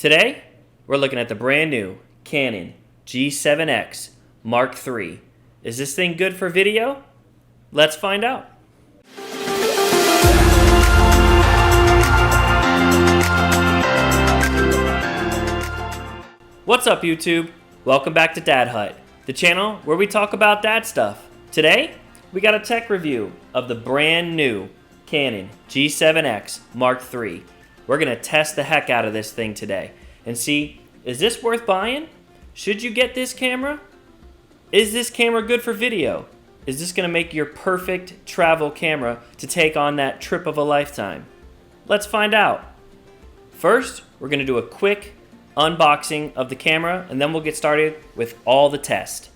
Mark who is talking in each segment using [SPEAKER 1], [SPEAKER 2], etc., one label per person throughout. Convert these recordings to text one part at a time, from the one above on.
[SPEAKER 1] Today, we're looking at the brand new Canon G7X Mark III. Is this thing good for video? Let's find out. What's up, YouTube? Welcome back to Dad Hut, the channel where we talk about dad stuff. Today, we got a tech review of the brand new Canon G7X Mark III. We're going to test the heck out of this thing today and see, is this worth buying? Should you get this camera? Is this camera good for video? Is this going to make your perfect travel camera to take on that trip of a lifetime? Let's find out. First, we're going to do a quick unboxing of the camera, and then we'll get started with all the tests.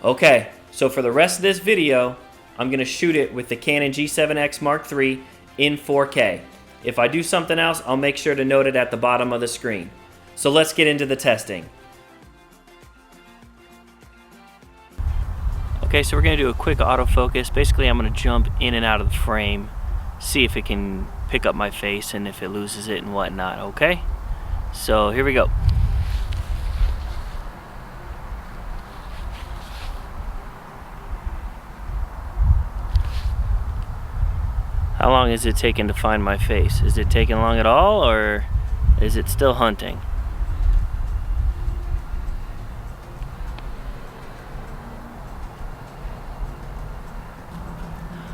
[SPEAKER 1] Okay, so for the rest of this video, I'm going to shoot it with the Canon G7X Mark III in 4K. If I do something else, I'll make sure to note it at the bottom of the screen. So let's get into the testing. Okay, so we're going to do a quick autofocus. Basically, I'm going to jump in and out of the frame, see if it can pick up my face and if it loses it and whatnot, okay? So here we go. How long is it taking to find my face? Is it taking long at all, or is it still hunting?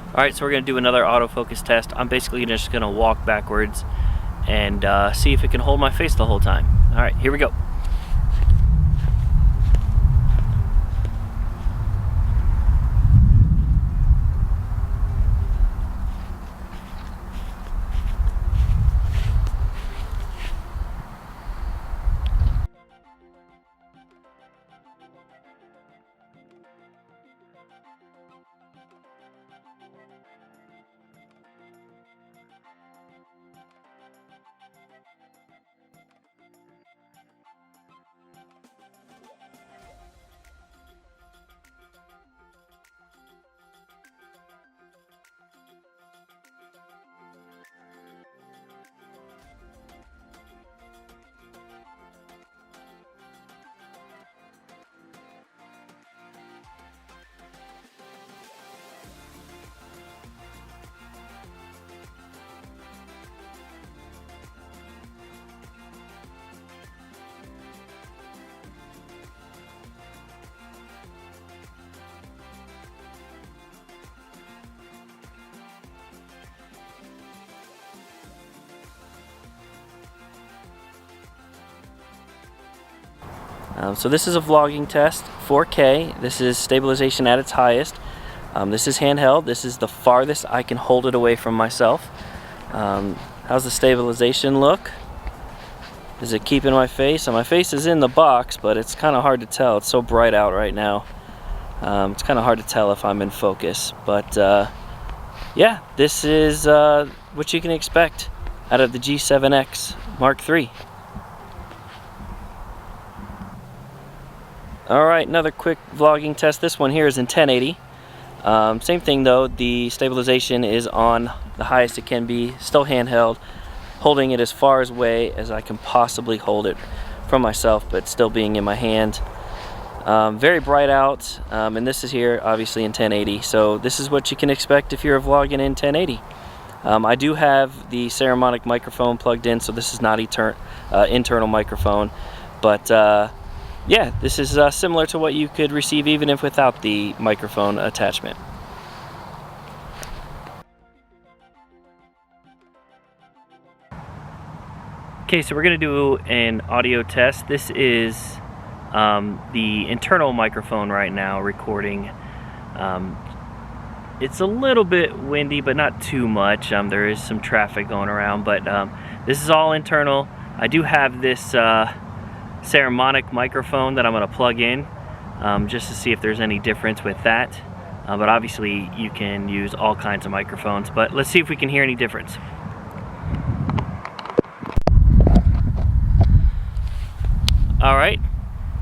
[SPEAKER 1] Alright, so we're going to do another autofocus test. I'm basically just going to walk backwards and see if it can hold my face the whole time. Alright, here we go. So this is a vlogging test, 4K. This is stabilization at its highest. This is handheld. This is the farthest I can hold it away from myself. How's the stabilization look? Is it keeping my face? My face is in the box, but it's kind of hard to tell. It's so bright out right now. It's kind of hard to tell if I'm in focus. But yeah, this is what you can expect out of the G7X Mark III. Alright, another quick vlogging test. This one here is in 1080. Same thing though, the stabilization is on the highest it can be, still handheld, holding it as far away as I can possibly hold it from myself, but still being in my hand. Very bright out, and this is here obviously in 1080, so this is what you can expect if you're vlogging in 1080. I do have the ceramic microphone plugged in, so this is not internal microphone, But yeah, this is similar to what you could receive even if without the microphone attachment. Okay, so we're going to do an audio test. This is the internal microphone right now recording. It's a little bit windy, but not too much. There is some traffic going around, but this is all internal. I do have this ceramic microphone that I'm going to plug in just to see if there's any difference with that. But obviously you can use all kinds of microphones, but let's see if we can hear any difference. Alright,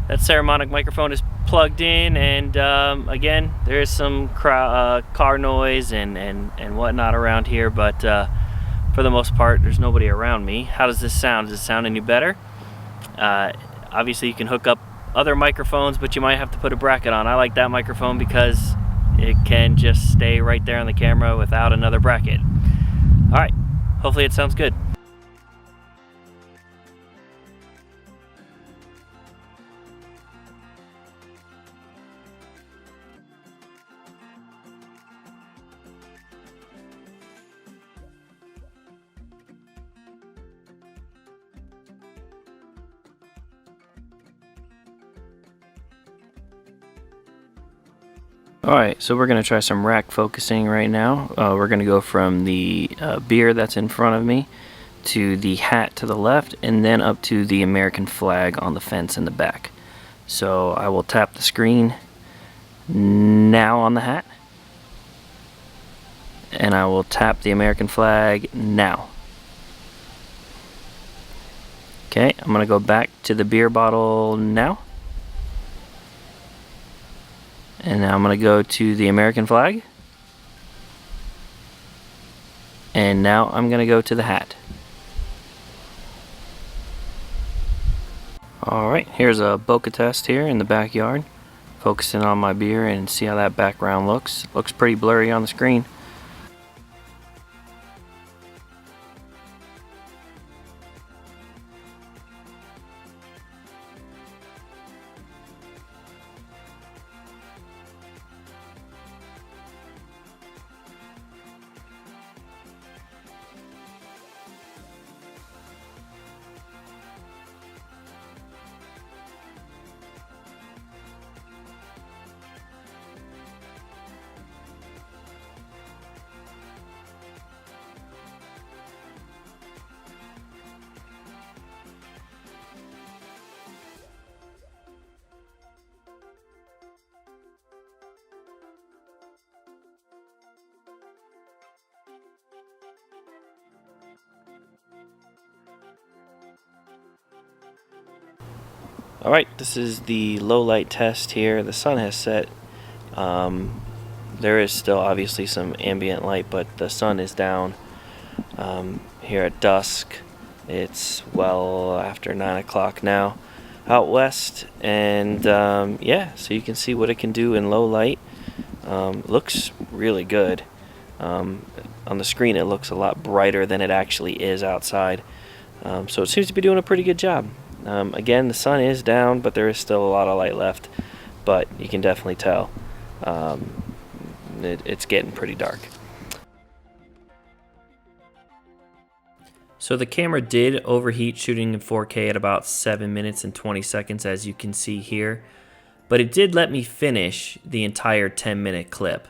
[SPEAKER 1] that ceramic microphone is plugged in, and again, there is some car noise and whatnot around here, but for the most part there's nobody around me. How does this sound? Does it sound any better? Obviously you can hook up other microphones, but you might have to put a bracket on. I like that microphone because it can just stay right there on the camera without another bracket. Alright, hopefully it sounds good. Alright, so we're going to try some rack focusing right now. We're going to go from the beer that's in front of me to the hat to the left, and then up to the American flag on the fence in the back. So I will tap the screen now on the hat, and I will tap the American flag now. Okay, I'm going to go back to the beer bottle now. And now I'm going to go to the American flag. And now I'm going to go to the hat. Alright, here's a bokeh test here in the backyard. Focusing on my beer and see how that background looks. Looks pretty blurry on the screen. Alright, this is the low light test here. The sun has set. There is still obviously some ambient light, but the sun is down here at dusk. It's well after 9 o'clock now out west, and yeah, so you can see what it can do in low light. Looks really good. On the screen it looks a lot brighter than it actually is outside, so it seems to be doing a pretty good job. Again, the sun is down, but there is still a lot of light left, but you can definitely tell it's getting pretty dark. So the camera did overheat shooting in 4K at about 7 minutes and 20 seconds, as you can see here, but it did let me finish the entire 10-minute clip.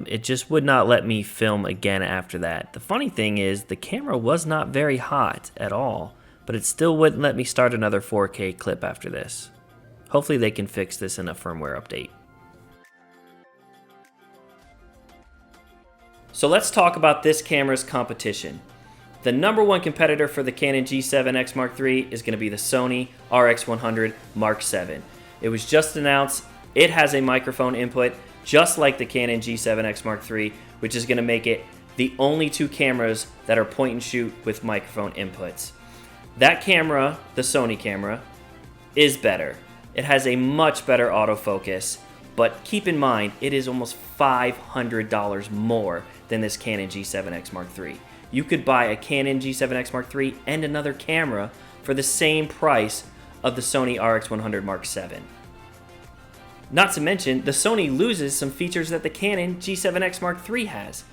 [SPEAKER 1] It just would not let me film again after that. The funny thing is, the camera was not very hot at all, but it still wouldn't let me start another 4K clip after this. Hopefully they can fix this in a firmware update. So let's talk about this camera's competition. The number one competitor for the Canon G7X Mark III is going to be the Sony RX100 Mark VII. It was just announced. It has a microphone input just like the Canon G7X Mark III, which is going to make it the only two cameras that are point and shoot with microphone inputs. That camera, the Sony camera, is better. It has a much better autofocus, but keep in mind, it is almost $500 more than this Canon G7X Mark III. You could buy a Canon G7X Mark III and another camera for the same price of the Sony RX100 Mark VII. Not to mention, the Sony loses some features that the Canon G7X Mark III has.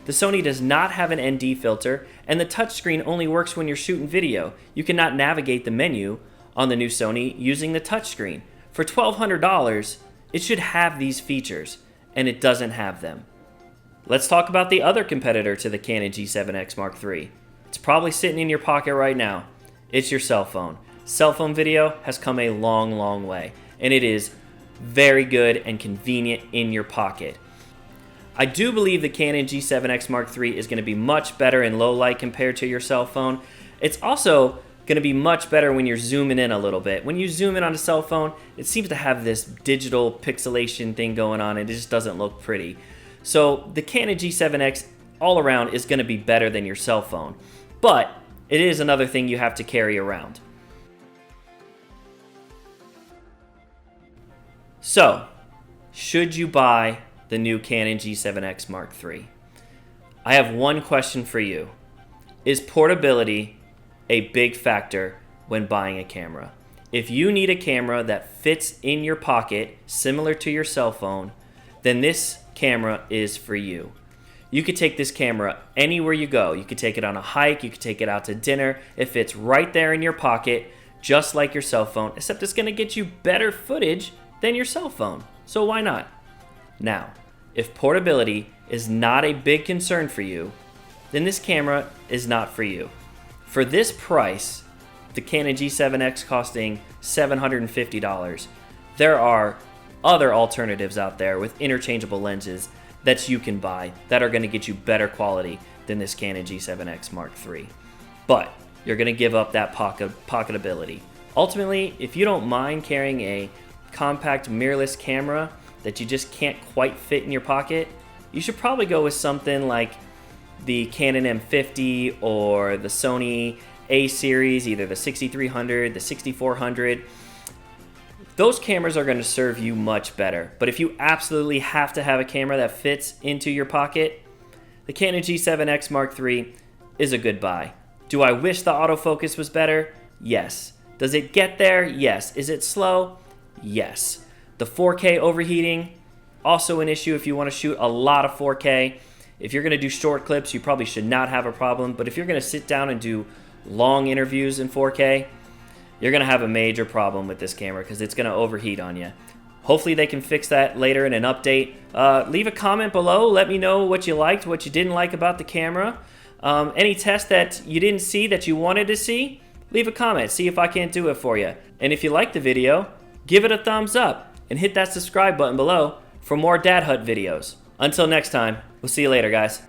[SPEAKER 1] The Sony does not have an ND filter, and the touchscreen only works when you're shooting video. You cannot navigate the menu on the new Sony using the touchscreen. For $1,200, it should have these features, and it doesn't have them. Let's talk about the other competitor to the Canon G7X Mark III. It's probably sitting in your pocket right now. It's your cell phone. Cell phone video has come a long, long way, and it is very good and convenient in your pocket. I do believe the Canon G7X Mark III is going to be much better in low light compared to your cell phone. It's also going to be much better when you're zooming in a little bit. When you zoom in on a cell phone, it seems to have this digital pixelation thing going on, and it just doesn't look pretty. So the Canon G7X all around is going to be better than your cell phone, but it is another thing you have to carry around. So, should you buy the new Canon G7X Mark III? I have one question for you. Is portability a big factor when buying a camera? If you need a camera that fits in your pocket, similar to your cell phone, then this camera is for you. You could take this camera anywhere you go. You could take it on a hike, you could take it out to dinner. It fits right there in your pocket, just like your cell phone, except it's gonna get you better footage than your cell phone. So why not? Now, if portability is not a big concern for you, then this camera is not for you. For this price, the Canon G7X costing $750, there are other alternatives out there with interchangeable lenses that you can buy that are going to get you better quality than this Canon G7X Mark III. But you're going to give up that pocketability. Ultimately, if you don't mind carrying a compact mirrorless camera that you just can't quite fit in your pocket, you should probably go with something like the Canon M50 or the Sony A series, either the 6300, the 6400. Those cameras are going to serve you much better. But if you absolutely have to have a camera that fits into your pocket, the Canon G7X Mark III is a good buy. Do I wish the autofocus was better? Yes. Does it get there? Yes. Is it slow? Yes. The 4K overheating, also an issue if you want to shoot a lot of 4K. If you're going to do short clips, you probably should not have a problem. But if you're going to sit down and do long interviews in 4K, you're going to have a major problem with this camera because it's going to overheat on you. Hopefully they can fix that later in an update. Leave a comment below. Let me know what you liked, what you didn't like about the camera. Any tests that you didn't see that you wanted to see, leave a comment. See if I can't do it for you. And if you liked the video, give it a thumbs up and hit that subscribe button below for more Dad Hut videos. Until next time, we'll see you later, guys.